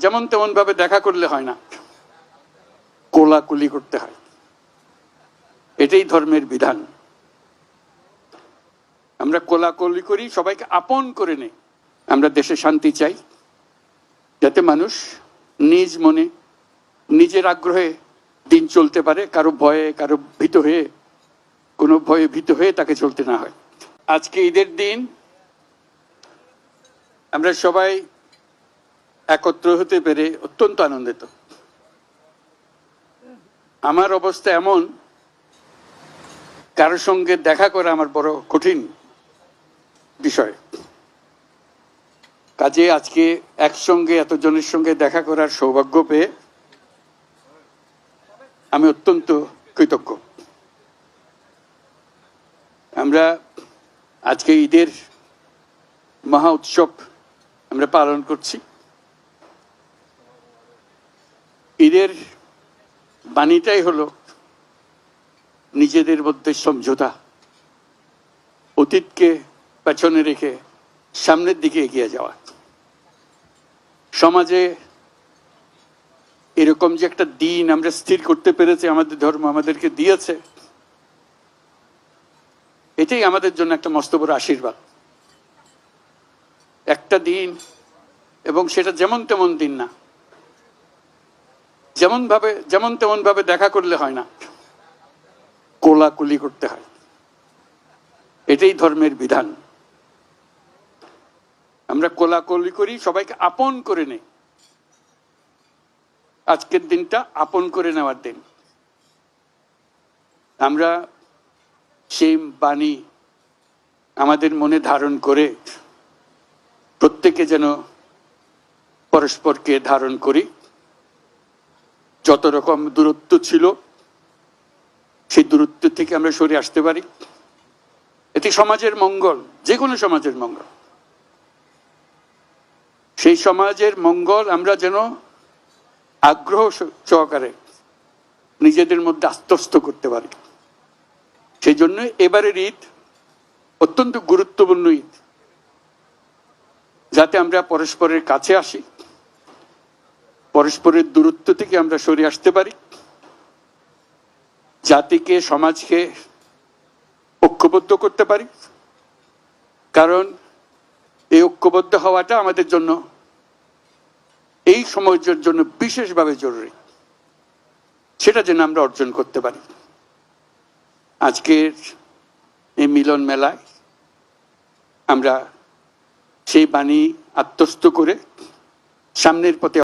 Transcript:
যেমন তেমন ভাবে দেখা করলে হয় না, কোলাকুলি করতে হয়। এটাই ধর্মের বিধান। আমরা কোলাকুলি করি, সবাইকে আপন করে নেই। আমরা দেশে শান্তি চাই, যাতে মানুষ নিজ মনে নিজের আগ্রহে দিন চলতে পারে, কারো ভয়ে কারো ভীত হয়ে, কোনো ভয়ে ভীত হয়ে তাকে চলতে না হয়। আজকে ঈদের দিন আমরা সবাই একত্র হতে পেরে অত্যন্ত আনন্দিত। আমার অবস্থা এমন, কারোর সঙ্গে দেখা করা আমার বড় কঠিন বিষয়। কাজে আজকে একসঙ্গে এতজনের সঙ্গে দেখা করার সৌভাগ্য পেয়ে আমি অত্যন্ত কৃতজ্ঞ। আমরা আজকে ঈদের মহা উৎসব আমরা পালন করছি। ঈদের বাণীটাই হলো নিজেদের মধ্যে সমঝোতা, অতীতকে পেছনে রেখে সামনের দিকে এগিয়ে যাওয়া। সমাজে এরকম যে একটা দিন আমরা স্থির করতে পেরেছি, আমাদের ধর্ম আমাদেরকে দিয়েছে, এটাই আমাদের জন্য একটা মস্ত বড় আশীর্বাদ। একটা দিন, এবং সেটা যেমন তেমন দিন না, যেমন তেমন ভাবে দেখা করলে হয় না, কোলাকুলি করতে হয়। এটাই ধর্মের বিধান। আমরা কোলাকুলি করি, সবাইকে আপন করে নেই। আজকের দিনটা আপন করে নেওয়ার দিন। আমরা সেই বাণী আমাদের মনে ধারণ করে প্রত্যেকে যেন পরস্পরকে ধারণ করি। যত রকম দূরত্ব ছিল, সেই দূরত্ব থেকে আমরা সরে আসতে পারি। এটি সমাজের মঙ্গল, যে কোনো সমাজের মঙ্গল। সেই সমাজের মঙ্গল আমরা যেন আগ্রহ সহকারে নিজেদের মধ্যে আত্মস্থ করতে পারি। সেই জন্য এবারের ঈদ অত্যন্ত গুরুত্বপূর্ণ ঈদ, যাতে আমরা পরস্পরের কাছে আসি, পরস্পরের দূরত্ব থেকে আমরা সরে আসতে পারি, জাতিকে সমাজকে ঐক্যবদ্ধ করতে পারি। কারণ এই ঐক্যবদ্ধ হওয়াটা আমাদের জন্য, এই সমাজের জন্য বিশেষভাবে জরুরি। সেটা যেন আমরা অর্জন করতে পারি। আজকের এই মিলন মেলায় আমরা সেই বাণী আত্মস্থ করে সামনের পথে